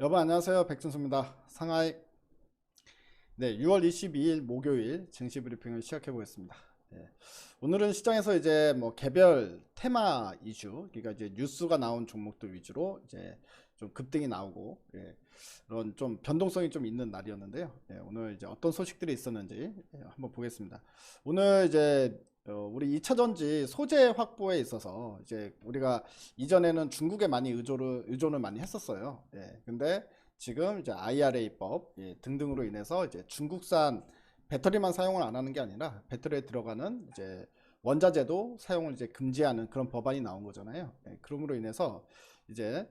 여러분 안녕하세요. 백준수입니다. 상하이 6월 22일 목요일 증시 브리핑을 시작해 보겠습니다. 오늘은 시장에서 이제 뭐 개별 테마 이슈, 그러니까 이제 뉴스가 나온 종목들 위주로 이제 좀 급등이 나오고, 그런 좀 변동성이 좀 있는 날이었는데요. 오늘 이제 어떤 소식들이 있었는지 한번 보겠습니다. 오늘 이제 우리 2차전지 소재 확보에 있어서 이제 우리가 이전에는 중국에 많이 의존을 많이 했었어요. 근데 지금 이제 IRA법 등등으로 인해서 이제 중국산 배터리만 사용을 안 하는 게 아니라 배터리에 들어가는 이제 원자재도 사용을 이제 금지하는 그런 법안이 나온 거잖아요. 그러므로 인해서 이제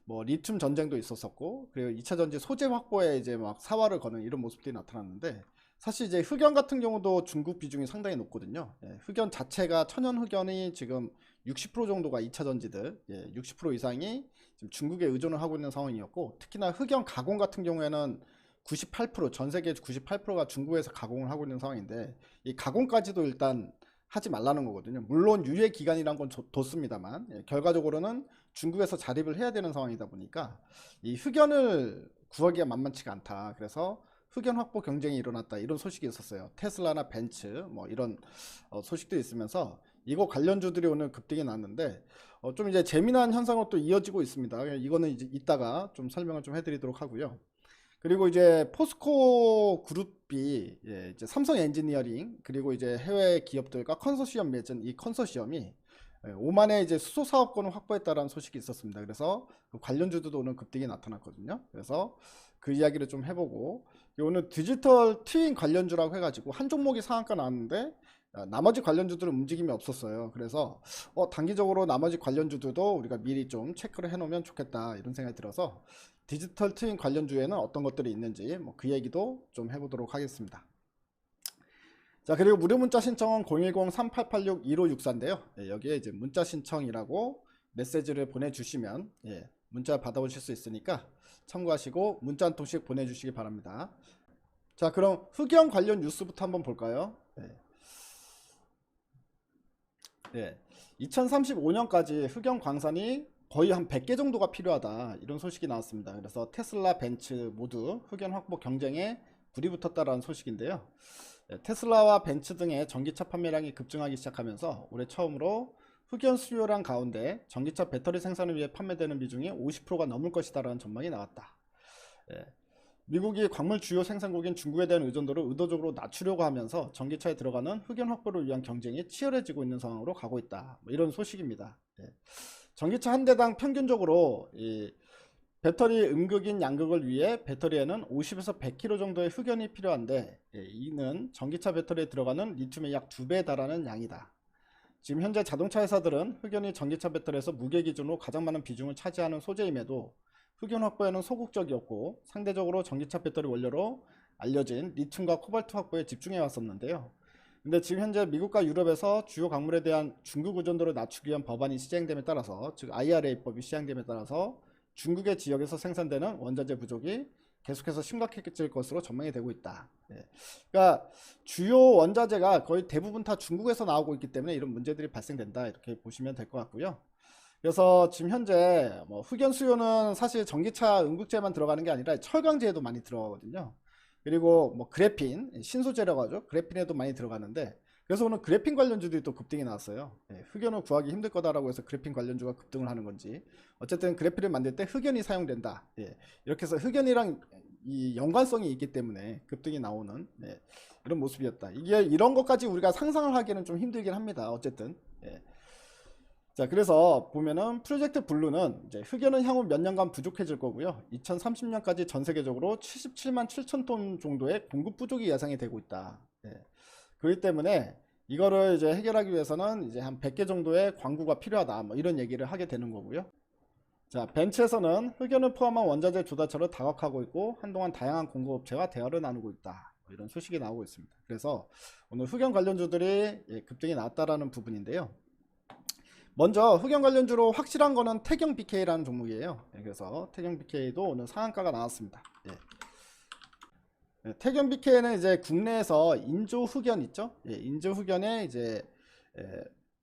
뭐 리튬 전쟁도 있었었고, 그리고 2차 전지 소재 확보에 이제 막 사활을 거는 이런 모습들이 나타났는데, 사실 이제 흑연 같은 경우도 중국 비중이 상당히 높거든요. 흑연 자체가 천연 흑연이 지금 60% 정도가 2차 전지들, 60% 이상이 지금 중국에 의존을 하고 있는 상황이었고, 특히나 흑연 가공 같은 경우에는 98%, 전 세계 98%가 중국에서 가공을 하고 있는 상황인데, 이 가공까지도 일단 하지 말라는 거거든요. 물론 유예 기간이란 건 뒀습니다만, 결과적으로는 중국에서 자립을 해야 되는 상황이다 보니까 이 흑연을 구하기가 만만치가 않다. 그래서 흑연 확보 경쟁이 일어났다, 이런 소식이 있었어요. 테슬라나 벤츠 뭐 이런 소식도 있으면서 이거 관련주들이 오늘 급등이 났는데, 좀 이제 재미난 현상으로 또 이어지고 있습니다. 이거는 이제 이따가 좀 설명을 좀 해드리도록 하고요. 그리고 이제 포스코 그룹이 이제 삼성 엔지니어링 그리고 이제 해외 기업들과 컨소시엄 맺은 이 컨소시엄이 오만의 이제 수소 사업권을 확보했다라는 소식이 있었습니다. 그래서 그 관련주도 오늘 급등이 나타났거든요. 그래서 그 이야기를 좀 해보고, 오늘 디지털 트윈 관련주라고 해가지고 한 종목이 상한가 나왔는데 나머지 관련주들은 움직임이 없었어요. 그래서 단기적으로 나머지 관련주들도 우리가 미리 좀 체크를 해놓으면 좋겠다, 이런 생각이 들어서 디지털 트윈 관련주에는 어떤 것들이 있는지 뭐 그 얘기도 좀 해보도록 하겠습니다. 자, 그리고 무료 문자 신청은 010-3886-1564인데요. 여기에 이제 문자 신청이라고 메시지를 보내주시면 문자 받아보실 수 있으니까 참고하시고 문자 한 통씩 보내주시기 바랍니다. 자, 그럼 흑연 관련 뉴스부터 한번 볼까요? 2035년까지 흑연 광산이 거의 한 100개 정도가 필요하다, 이런 소식이 나왔습니다. 그래서 테슬라, 벤츠 모두 흑연 확보 경쟁에 불이 붙었다라는 소식인데요. 테슬라와 벤츠 등의 전기차 판매량이 급증하기 시작하면서 올해 처음으로 흑연 수요량 가운데 전기차 배터리 생산을 위해 판매되는 비중이 50%가 넘을 것이다라는 전망이 나왔다. 미국이 광물 주요 생산국인 중국에 대한 의존도를 의도적으로 낮추려고 하면서 전기차에 들어가는 흑연 확보를 위한 경쟁이 치열해지고 있는 상황으로 가고 있다, 뭐 이런 소식입니다. 전기차 한 대당 평균적으로 이 배터리 음극인 양극을 위해 배터리에는 50에서 100kg 정도의 흑연이 필요한데, 이는 전기차 배터리에 들어가는 리튬의 약 2배에 달하는 양이다. 지금 현재 자동차 회사들은 흑연이 전기차 배터리에서 무게 기준으로 가장 많은 비중을 차지하는 소재임에도 흑연 확보에는 소극적이었고, 상대적으로 전기차 배터리 원료로 알려진 리튬과 코발트 확보에 집중해 왔었는데요. 근데 지금 현재 미국과 유럽에서 주요 광물에 대한 중국 의존도를 낮추기 위한 법안이 시행됨에 따라서, 즉 IRA법이 시행됨에 따라서 중국의 지역에서 생산되는 원자재 부족이 계속해서 심각해질 것으로 전망이 되고 있다. 그러니까 주요 원자재가 거의 대부분 다 중국에서 나오고 있기 때문에 이런 문제들이 발생된다, 이렇게 보시면 될 것 같고요. 그래서 지금 현재 뭐 흑연 수요는 사실 전기차 음극재만 들어가는 게 아니라 철강재에도 많이 들어가거든요. 그리고 뭐 그래핀, 신소재라고 하죠. 그래핀에도 많이 들어가는데, 그래서 오늘 그래핀 관련주들이 또 급등이 나왔어요. 흑연을 구하기 힘들 거다라고 해서 그래핀 관련주가 급등을 하는 건지, 어쨌든 그래핀을 만들 때 흑연이 사용된다, 이렇게 해서 흑연이랑 이 연관성이 있기 때문에 급등이 나오는 이런 모습이었다. 이게 이런 것까지 우리가 상상을 하기에는 좀 힘들긴 합니다. 어쨌든 자, 그래서 보면은 프로젝트 블루는 이제 흑연은 향후 몇 년간 부족해질 거고요. 2030년까지 전 세계적으로 77만 7천 톤 정도의 공급 부족이 예상이 되고 있다. 그렇기 때문에 이거를 이제 해결하기 위해서는 이제 한 100개 정도의 광구가 필요하다, 뭐 이런 얘기를 하게 되는 거고요. 자, 벤츠에서는 흑연을 포함한 원자재 조달처를 다각화하고 있고, 한동안 다양한 공급업체와 대화를 나누고 있다, 뭐 이런 소식이 나오고 있습니다. 그래서 오늘 흑연 관련주들이 급등이 나왔다라는 부분인데요. 먼저 흑연 관련주로 확실한 거는 태경 BK라는 종목이에요. 그래서 태경 BK도 오늘 상한가가 나왔습니다. 태경 BK는 이제 국내에서 인조 흑연 있죠? 인조 흑연에 이제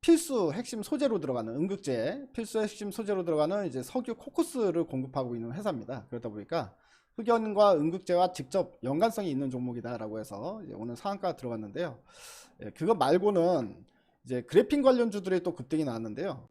필수 핵심 소재로 들어가는 음극재 필수 핵심 소재로 들어가는 이제 석유 코크스를 공급하고 있는 회사입니다. 그러다 보니까 흑연과 음극재와 직접 연관성이 있는 종목이다라고 해서 이제 오늘 상한가 들어갔는데요. 예, 그거 말고는 이제 그래핀 관련주들이 또 급등이 나왔는데요.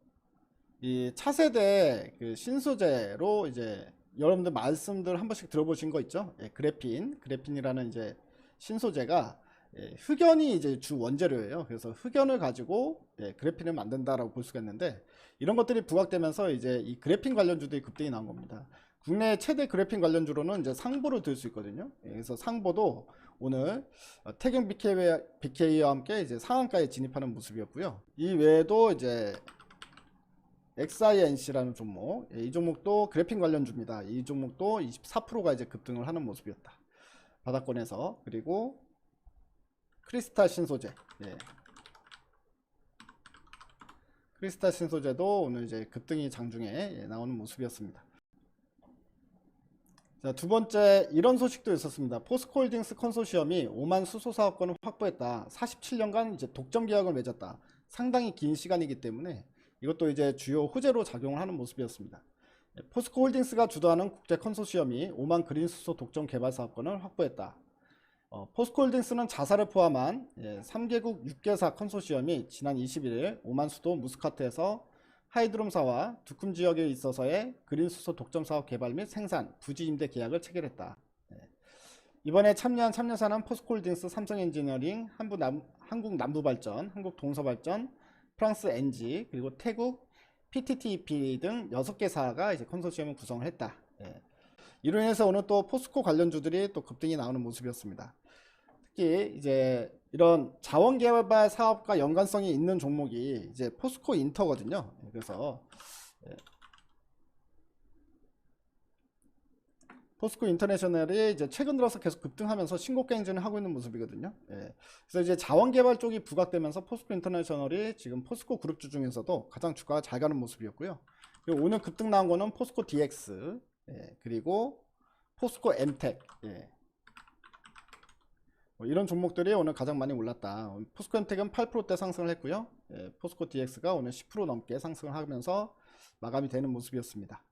이 차세대 그 신소재로 이제 여러분들 말씀들 한 번씩 들어보신 거 있죠? 예, 그래핀이라는 이제 신소재가 예, 흑연이 이제 주 원재료예요. 그래서 흑연을 가지고 예, 그래핀을 만든다라고 볼 수가 있는데 이런 것들이 부각되면서 이제 이 그래핀 관련주들이 급등이 나온 겁니다. 국내 최대 그래핀 관련주로는 이제 상보를 들 수 있거든요. 예, 그래서 상보도 오늘 태경 BK와 함께 이제 상한가에 진입하는 모습이었고요. 이 외에도 이제 XINC라는 종목, 예, 이 종목도 그래핀 관련주입니다. 이 종목도 24%가 이제 급등을 하는 모습이었다. 바닥권에서. 그리고 크리스탈 신소재, 예. 크리스탈 신소재도 오늘 이제 급등이 장중에 예, 나오는 모습이었습니다. 자, 두 번째 이런 소식도 있었습니다. 포스코홀딩스 컨소시엄이 5만 수소 사업권을 확보했다. 47년간 이제 독점 계약을 맺었다. 상당히 긴 시간이기 때문에 이것도 이제 주요 호재로 작용을 하는 모습이었습니다. 포스코홀딩스가 주도하는 국제 컨소시엄이 5만 그린 수소 독점 개발 사업권을 확보했다. 포스코홀딩스는 자사를 포함한 3개국 6개사 컨소시엄이 지난 21일 오만 수도 무스카트에서 하이드롬사와 두쿰 지역에 있어서의 그린 수소 독점 사업 개발 및 생산, 부지 임대 계약을 체결했다. 이번에 참여한 참여사는 포스코홀딩스, 삼성엔지니어링, 한국남부발전, 한국동서발전, 프랑스 NG, 그리고 태국 PTTEP 등 6개사가 이제 컨소시엄을 구성을 했다. 이로 인해서 오늘 또 포스코 관련주들이 또 급등이 나오는 모습이었습니다. 특히 이제 이런 자원개발 사업과 연관성이 있는 종목이 이제 포스코 인터거든요. 그래서 포스코 인터내셔널이 이제 최근 들어서 계속 급등하면서 신고가 행진을 하고 있는 모습이거든요. 그래서 이제 자원개발 쪽이 부각되면서 포스코 인터내셔널이 지금 포스코 그룹주 중에서도 가장 주가가 잘 가는 모습이었고요. 그리고 오늘 급등 나온 거는 포스코 DX, 그리고 포스코 엠텍, 이런 종목들이 오늘 가장 많이 올랐다. 포스코 엠텍은 8%대 상승을 했고요. 포스코 DX가 오늘 10% 넘게 상승을 하면서 마감이 되는 모습이었습니다.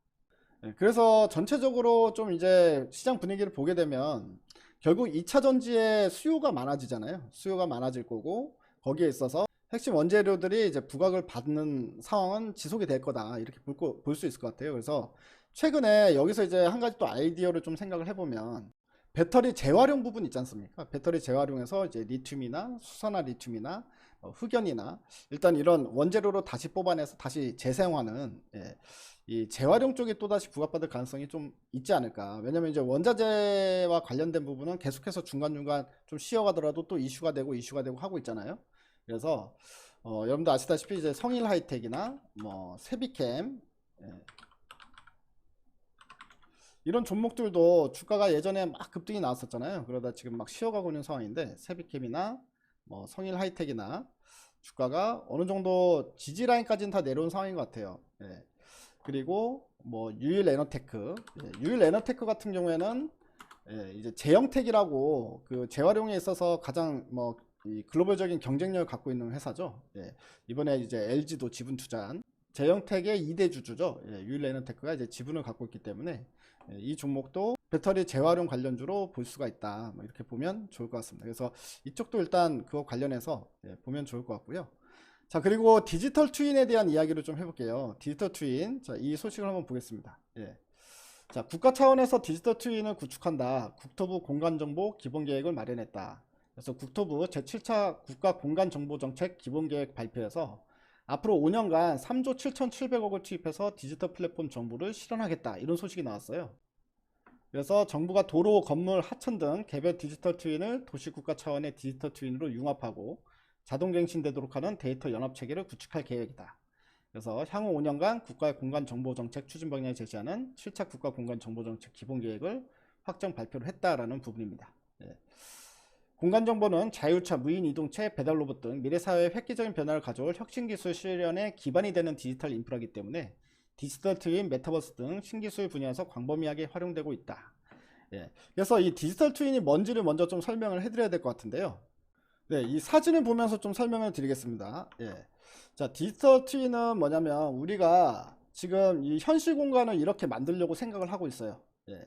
그래서 전체적으로 좀 이제 시장 분위기를 보게 되면 결국 2차 전지의 수요가 많아지잖아요. 수요가 많아질 거고 거기에 있어서 핵심 원재료들이 이제 부각을 받는 상황은 지속이 될 거다. 이렇게 볼 수 있을 것 같아요. 그래서 최근에 여기서 이제 한 가지 또 아이디어를 좀 생각을 해보면 배터리 재활용 부분 있지 않습니까? 배터리 재활용해서 이제 리튬이나 수산화 리튬이나 흑연이나 일단 이런 원재료로 다시 뽑아내서 다시 재사용하는 이 재활용 쪽이 또다시 부각받을 가능성이 좀 있지 않을까. 왜냐면 이제 원자재와 관련된 부분은 계속해서 중간중간 좀 쉬어가더라도 또 이슈가 되고 하고 있잖아요. 그래서 여러분도 아시다시피 이제 성일 하이텍이나 뭐 세비캠, 이런 종목들도 주가가 예전에 막 급등이 나왔었잖아요. 그러다 지금 막 쉬어가고 있는 상황인데 세비캠이나 뭐 성일 하이텍이나 주가가 어느 정도 지지 라인까지는 다 내려온 상황인 것 같아요. 그리고 뭐 유일 에너테크, 유일 에너테크 같은 경우에는 이제 제영텍이라고 그 재활용에 있어서 가장 뭐 이 글로벌적인 경쟁력을 갖고 있는 회사죠. 이번에 이제 LG도 지분 투자한 제영텍의 2대 주주죠. 유일 에너테크가 이제 지분을 갖고 있기 때문에 이 종목도 배터리 재활용 관련주로 볼 수가 있다. 뭐 이렇게 보면 좋을 것 같습니다. 그래서 이쪽도 일단 그거 관련해서 보면 좋을 것 같고요. 자, 그리고 디지털 트윈에 대한 이야기를 좀 해볼게요. 디지털 트윈, 자, 이 소식을 한번 보겠습니다. 자, 국가 차원에서 디지털 트윈을 구축한다. 국토부 공간정보 기본계획을 마련했다. 그래서 국토부 제7차 국가공간정보정책 기본계획 발표에서 앞으로 5년간 3조 7,700억을 투입해서 디지털 플랫폼 정보를 실현하겠다. 이런 소식이 나왔어요. 그래서 정부가 도로, 건물, 하천 등 개별 디지털 트윈을 도시국가 차원의 디지털 트윈으로 융합하고 자동갱신되도록 하는 데이터 연합체계를 구축할 계획이다. 그래서 향후 5년간 국가공간정보정책 추진 방향을 제시하는 7차 국가공간정보정책 기본계획을 확정 발표를 했다라는 부분입니다. 공간정보는 자율차, 무인이동체, 배달로봇 등 미래사회의 획기적인 변화를 가져올 혁신기술 실현의 기반이 되는 디지털 인프라이기 때문에 디지털 트윈, 메타버스 등 신기술 분야에서 광범위하게 활용되고 있다. 그래서 이 디지털 트윈이 뭔지를 먼저 좀 설명을 해드려야 될 것 같은데요. 네, 이 사진을 보면서 좀 설명을 드리겠습니다. 예. 자, 디지털 트윈은 뭐냐면 우리가 지금 이 현실 공간을 이렇게 만들려고 생각을 하고 있어요. 예.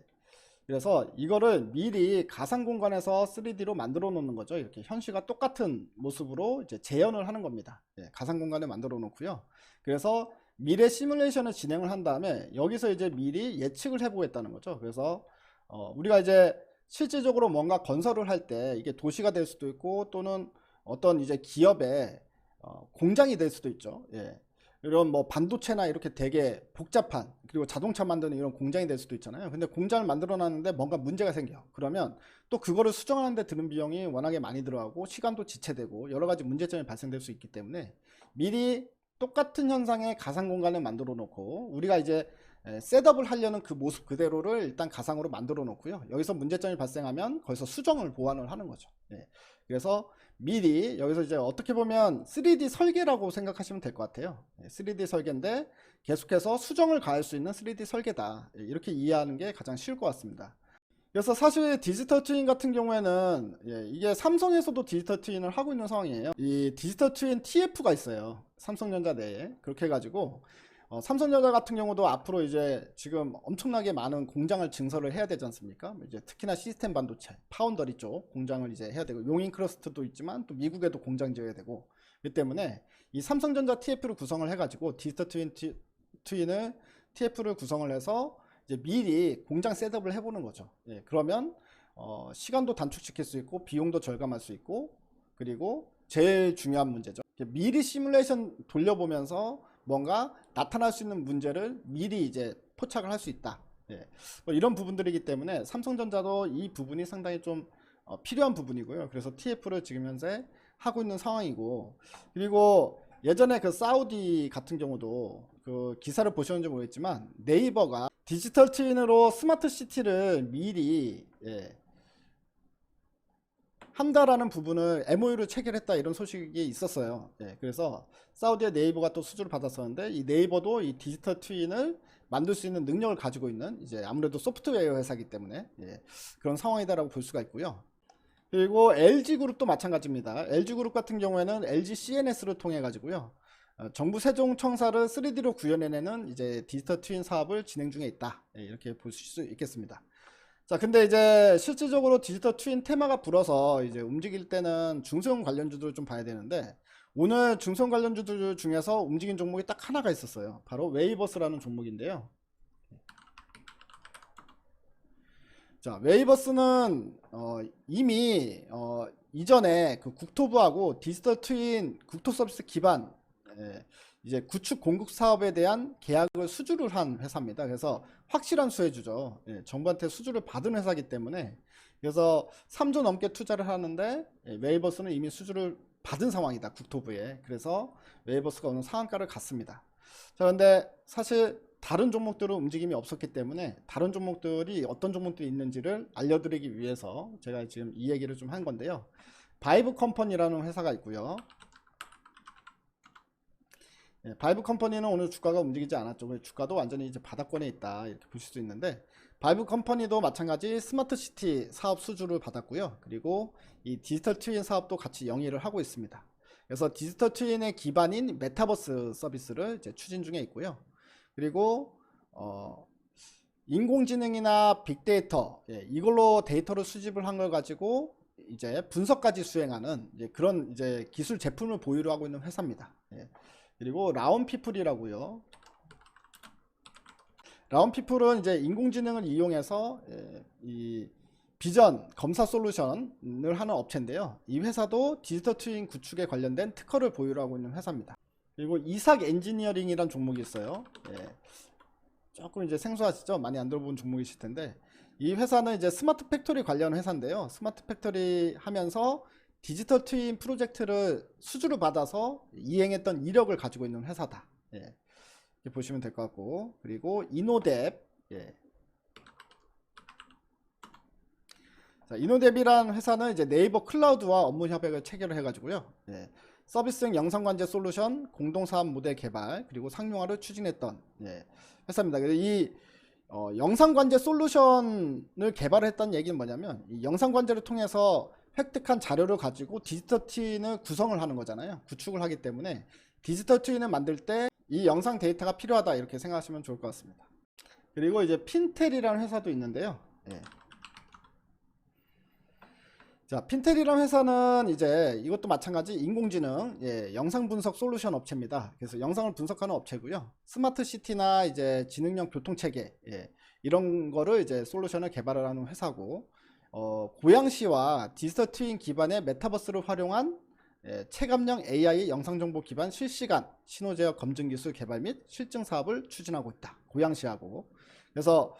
그래서 이거를 미리 가상 공간에서 3D로 만들어 놓는 거죠. 이렇게 현실과 똑같은 모습으로 이제 재현을 하는 겁니다. 예, 가상 공간에 만들어 놓고요. 그래서 미래 시뮬레이션을 진행을 한 다음에 여기서 이제 미리 예측을 해보겠다는 거죠. 그래서 우리가 이제 실질적으로 뭔가 건설을 할 때 이게 도시가 될 수도 있고 또는 어떤 이제 기업의 공장이 될 수도 있죠. 예. 이런 뭐 반도체나 이렇게 되게 복잡한 그리고 자동차 만드는 이런 공장이 될 수도 있잖아요. 근데 공장을 만들어 놨는데 뭔가 문제가 생겨. 그러면 또 그거를 수정하는데 드는 비용이 워낙에 많이 들어가고 시간도 지체되고 여러 가지 문제점이 발생될 수 있기 때문에 미리 똑같은 현상의 가상 공간을 만들어 놓고 우리가 이제 셋업을 하려는 그 모습 그대로를 일단 가상으로 만들어 놓고요. 여기서 문제점이 발생하면 거기서 수정을 보완을 하는 거죠. 예. 그래서 미리 여기서 이제 어떻게 보면 3D 설계라고 생각하시면 될 것 같아요. 3D 설계인데 계속해서 수정을 가할 수 있는 3D 설계다. 이렇게 이해하는 게 가장 쉬울 것 같습니다. 그래서 사실 디지털 트윈 같은 경우에는 이게 삼성에서도 디지털 트윈을 하고 있는 상황이에요. 이 디지털 트윈 TF가 있어요. 삼성전자 내에. 그렇게 해가지고 삼성전자 같은 경우도 앞으로 이제 지금 엄청나게 많은 공장을 증설을 해야 되지 않습니까? 이제 특히나 시스템 반도체, 파운더리 쪽 공장을 이제 해야 되고 용인크러스트도 있지만 또 미국에도 공장 지어야 되고 이 때문에 이 삼성전자 TF를 구성을 해가지고 디지털 트윈을 TF를 구성을 해서 이제 미리 공장 셋업을 해보는 거죠. 예, 그러면 시간도 단축시킬 수 있고 비용도 절감할 수 있고 그리고 제일 중요한 문제죠. 미리 시뮬레이션 돌려보면서 뭔가 나타날 수 있는 문제를 미리 이제 포착을 할 수 있다. 예. 뭐 이런 부분들이기 때문에 삼성전자도 이 부분이 상당히 좀 필요한 부분이고요. 그래서 TF를 지금 현재 하고 있는 상황이고 그리고 예전에 그 사우디 같은 경우도 그 기사를 보셨는지 모르겠지만 네이버가 디지털 트윈으로 스마트 시티를 미리 한다라는 부분을 MOU를 체결했다 이런 소식이 있었어요. 그래서 사우디의 네이버가 또 수주를 받았었는데 이 네이버도 이 디지털 트윈을 만들 수 있는 능력을 가지고 있는 이제 아무래도 소프트웨어 회사이기 때문에 그런 상황이다라고 볼 수가 있고요. 그리고 LG그룹도 마찬가지입니다. LG그룹 같은 경우에는 LG CNS를 통해 가지고요. 정부 세종청사를 3D로 구현해내는 이제 디지털 트윈 사업을 진행 중에 있다. 이렇게 볼 수 있겠습니다. 자, 근데 이제 실질적으로 디지털 트윈 테마가 불어서 이제 움직일 때는 중소형 관련주들을 좀 봐야 되는데 오늘 중소형 관련주들 중에서 움직인 종목이 딱 하나가 있었어요. 바로 웨이버스라는 종목인데요. 자, 웨이버스는 이미 이전에 그 국토부하고 디지털 트윈 국토 서비스 기반 이제 구축 공급 사업에 대한 계약을 수주를 한 회사입니다. 그래서 확실한 수혜주죠. 정부한테 수주를 받은 회사이기 때문에 그래서 3조 넘게 투자를 하는데 웨이버스는 이미 수주를 받은 상황이다. 국토부에. 그래서 웨이버스가 오늘 상한가를 갔습니다. 자, 근데 사실 다른 종목들은 움직임이 없었기 때문에 다른 종목들이 어떤 종목들이 있는지를 알려드리기 위해서 제가 지금 이 얘기를 좀 한 건데요. 바이브 컴퍼니라는 회사가 있고요. 바이브 컴퍼니는 오늘 주가가 움직이지 않았죠. 주가도 완전히 이제 바닥권에 있다 이렇게 보실 수 있는데 바이브 컴퍼니도 마찬가지 스마트 시티 사업 수주를 받았고요. 그리고 이 디지털 트윈 사업도 같이 영위를 하고 있습니다. 그래서 디지털 트윈의 기반인 메타버스 서비스를 이제 추진 중에 있고요. 그리고 인공지능이나 빅데이터 이걸로 데이터를 수집을 한 걸 가지고 이제 분석까지 수행하는 이제 그런 이제 기술 제품을 보유를 하고 있는 회사입니다. 그리고 라운피플이라고요. 라운피플은 이제 인공지능을 이용해서 이 비전 검사 솔루션을 하는 업체인데요. 이 회사도 디지털 트윈 구축에 관련된 특허를 보유를 하고 있는 회사입니다. 그리고 이삭 엔지니어링이란 종목이 있어요. 조금 이제 생소하시죠? 많이 안 들어본 종목이실 텐데 이 회사는 이제 스마트 팩토리 관련 회사인데요. 스마트 팩토리 하면서 디지털 트윈 프로젝트를 수주를 받아서 이행했던 이력을 가지고 있는 회사다. 이렇게 보시면 될 것 같고 그리고 이노뎁 자, 이노뎁이란 회사는 이제 네이버 클라우드와 업무 협약을 체결을 해가지고요. 서비스형 영상관제 솔루션 공동사업 모델 개발 그리고 상용화를 추진했던 회사입니다. 그래서 이 영상관제 솔루션을 개발했다는 얘기는 뭐냐면 이 영상관제를 통해서 획득한 자료를 가지고 디지털 트윈을 구성을 하는 거잖아요. 구축을 하기 때문에 디지털 트윈을 만들 때 이 영상 데이터가 필요하다 이렇게 생각하시면 좋을 것 같습니다. 그리고 이제 핀텔이라는 회사도 있는데요. 예. 자, 핀텔이라는 회사는 이제 이것도 마찬가지 인공지능, 예, 영상 분석 솔루션 업체입니다. 그래서 영상을 분석하는 업체고요. 스마트 시티나 이제 지능형 교통 체계, 예, 이런 거를 이제 솔루션을 개발을 하는 회사고, 고양시와 디지털 트윈 기반의 메타버스를 활용한 체감형 AI 영상 정보 기반 실시간 신호 제어 검증 기술 개발 및 실증 사업을 추진하고 있다. 고양시하고. 그래서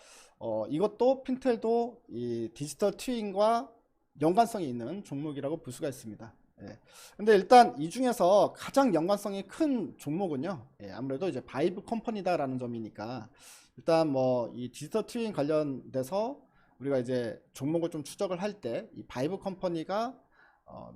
이것도 핀텔도 이 디지털 트윈과 연관성이 있는 종목이라고 볼 수가 있습니다. 예. 근데 일단 이 중에서 가장 연관성이 큰 종목은요, 예, 아무래도 이제 바이브 컴퍼니다라는 점이니까 일단 뭐 이 디지털 트윈 관련돼서 우리가 이제 종목을 좀 추적을 할 때 이 바이브 컴퍼니가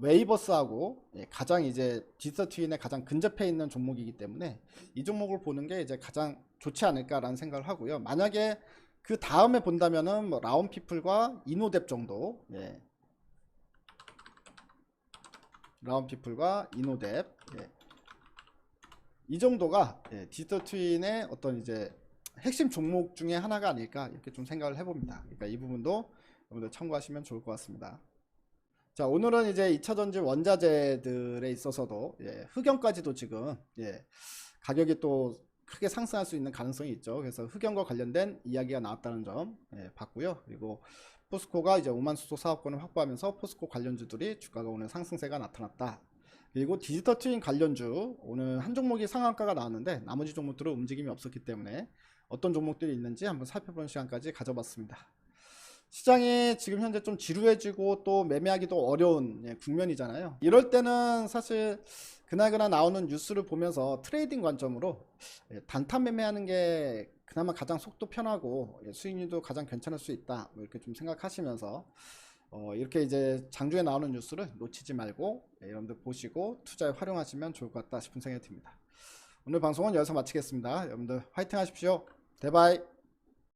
웨이버스하고, 예, 가장 이제 디지털 트윈에 가장 근접해 있는 종목이기 때문에 이 종목을 보는 게 이제 가장 좋지 않을까라는 생각을 하고요. 만약에 그 다음에 본다면은 뭐 라운피플과 이노뎁 정도, 예, 라운피플과 이노뎁, 예, 이 정도가, 예, 디지털 트윈의 어떤 이제 핵심 종목 중에 하나가 아닐까 이렇게 좀 생각을 해봅니다. 그러니까 이 부분도 여러분들 참고하시면 좋을 것 같습니다. 자, 오늘은 이제 2차전지 원자재들에 있어서도, 예, 흑연까지도 지금, 예, 가격이 또 크게 상승할 수 있는 가능성이 있죠. 그래서 흑연과 관련된 이야기가 나왔다는 점, 예, 봤고요. 그리고 포스코가 이제 5만 수소 사업권을 확보하면서 포스코 관련주들이 주가가 오늘 상승세가 나타났다. 그리고 디지털 트윈 관련주 오늘 한 종목이 상한가가 나왔는데 나머지 종목들은 움직임이 없었기 때문에 어떤 종목들이 있는지 한번 살펴보는 시간까지 가져봤습니다. 시장이 지금 현재 좀 지루해지고 또 매매하기도 어려운, 예, 국면이잖아요. 이럴 때는 사실 그날그날 나오는 뉴스를 보면서 트레이딩 관점으로, 예, 단타 매매하는 게 그나마 가장 속도 편하고, 예, 수익률도 가장 괜찮을 수 있다, 뭐 이렇게 좀 생각하시면서 이렇게 이제 장중에 나오는 뉴스를 놓치지 말고, 예, 여러분들 보시고 투자에 활용하시면 좋을 것 같다 싶은 생각이 듭니다. 오늘 방송은 여기서 마치겠습니다. 여러분들 화이팅 하십시오. 대바이.